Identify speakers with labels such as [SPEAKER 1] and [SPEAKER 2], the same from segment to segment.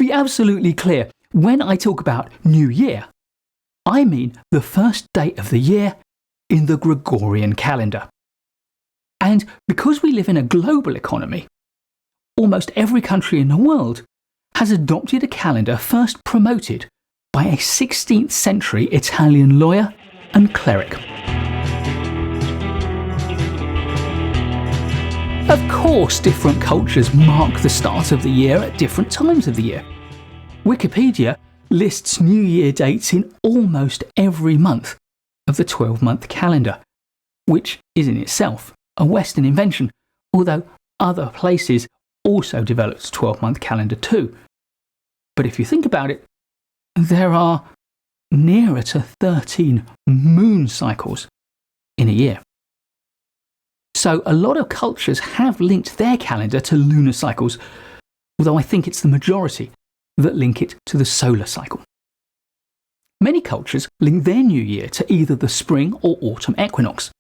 [SPEAKER 1] be absolutely clear, when I talk about New Year, I mean the first day of the year in the Gregorian calendar. And because we live in a global economy, almost every country in the world has adopted a calendar first promoted by a 16th century Italian lawyer and cleric. Of course, different cultures mark the start of the year at different times of the year. Wikipedia lists New Year dates in almost every month of the 12-month calendar, which is in itself a Western invention, although other places also developed a 12-month calendar too. But if you think about it, there are nearer to 13 moon cycles in a year. So a lot of cultures have linked their calendar to lunar cycles, although I think it's the majority that link it to the solar cycle. Many cultures link their new year to either the spring or autumn equinox.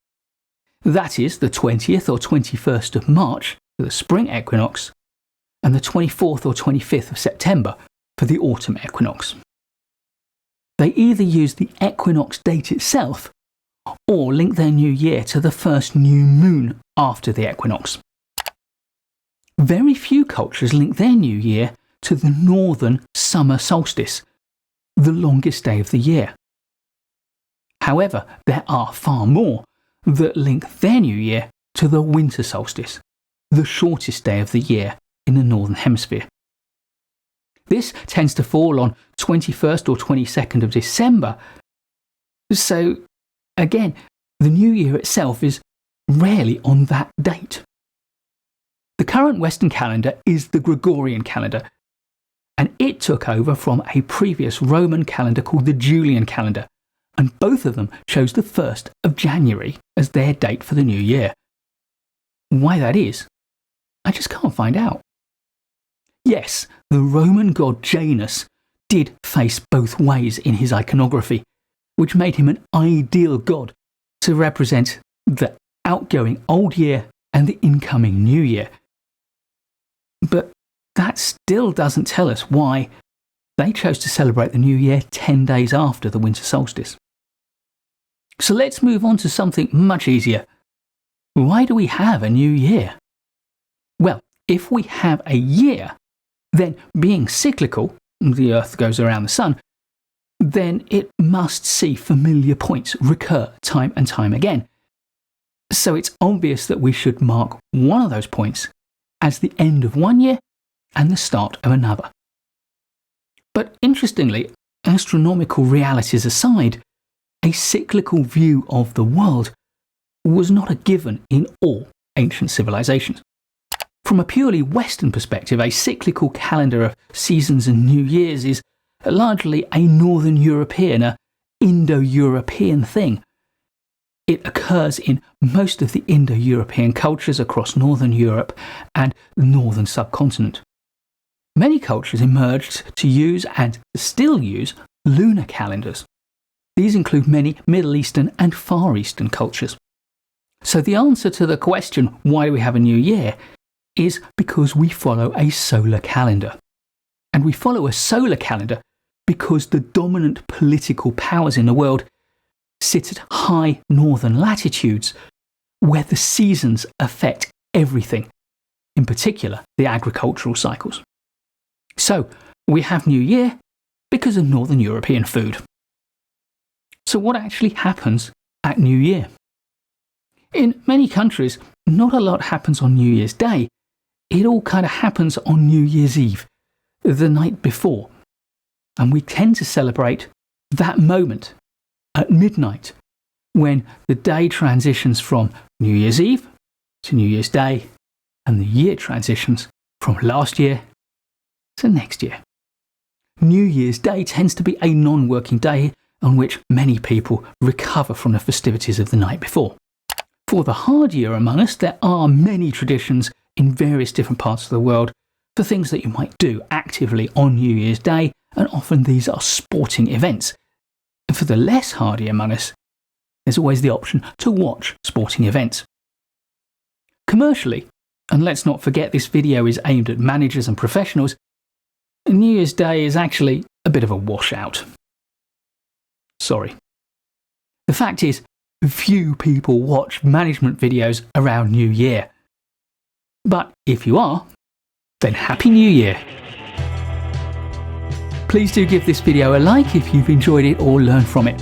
[SPEAKER 1] That is the 20th or 21st of March for the spring equinox and the 24th or 25th of September for the autumn equinox. They either use the equinox date itself or link their new year to the first new moon after the equinox. Very few cultures link their new year to the northern summer solstice, the longest day of the year. However, there are far more that link their new year to the winter solstice, the shortest day of the year in the northern hemisphere. This tends to fall on 21st or 22nd of December, so again, the new year itself is rarely on that date. The current Western calendar is the Gregorian calendar, and it took over from a previous Roman calendar called the Julian calendar, and both of them chose the 1st of January as their date for the new year. Why that is, I just can't find out. Yes, the Roman god Janus did face both ways in his iconography, which made him an ideal god to represent the outgoing old year and the incoming new year. But that still doesn't tell us why they chose to celebrate the new year 10 days after the winter solstice. So let's move on to something much easier. Why do we have a new year? Well, if we have a year, then being cyclical, the Earth goes around the Sun, then it must see familiar points recur time and time again. So it's obvious that we should mark one of those points as the end of one year and the start of another. But interestingly, astronomical realities aside, a cyclical view of the world was not a given in all ancient civilizations. From a purely Western perspective, a cyclical calendar of seasons and New Years is largely a Northern European, a Indo-European thing. It occurs in most of the Indo-European cultures across Northern Europe and the Northern subcontinent. Many cultures emerged to use and still use lunar calendars. These include many Middle Eastern and Far Eastern cultures. So the answer to the question, why do we have a new year, is because we follow a solar calendar. And we follow a solar calendar because the dominant political powers in the world sit at high northern latitudes where the seasons affect everything, in particular the agricultural cycles. So we have New Year because of Northern European food. So what actually happens at New Year? In many countries, not a lot happens on New Year's Day. It all kind of happens on New Year's Eve, the night before. And we tend to celebrate that moment at midnight when the day transitions from New Year's Eve to New Year's Day and the year transitions from last year to next year. New Year's Day tends to be a non-working day on which many people recover from the festivities of the night before. For the hard year among us, there are many traditions in various different parts of the world for things that you might do actively on New Year's Day, and often these are sporting events. And for the less hardy among us, there's always the option to watch sporting events. Commercially, and let's not forget this video is aimed at managers and professionals, New Year's Day is actually a bit of a washout. Sorry. The fact is, few people watch management videos around New Year. But if you are, then Happy New Year! Please do give this video a like if you've enjoyed it or learned from it.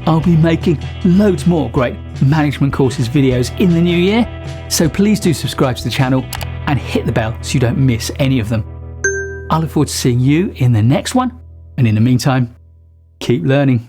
[SPEAKER 1] I'll be making loads more great management courses videos in the new year, so please do subscribe to the channel and hit the bell so you don't miss any of them. I look forward to seeing you in the next one, and in the meantime, keep learning.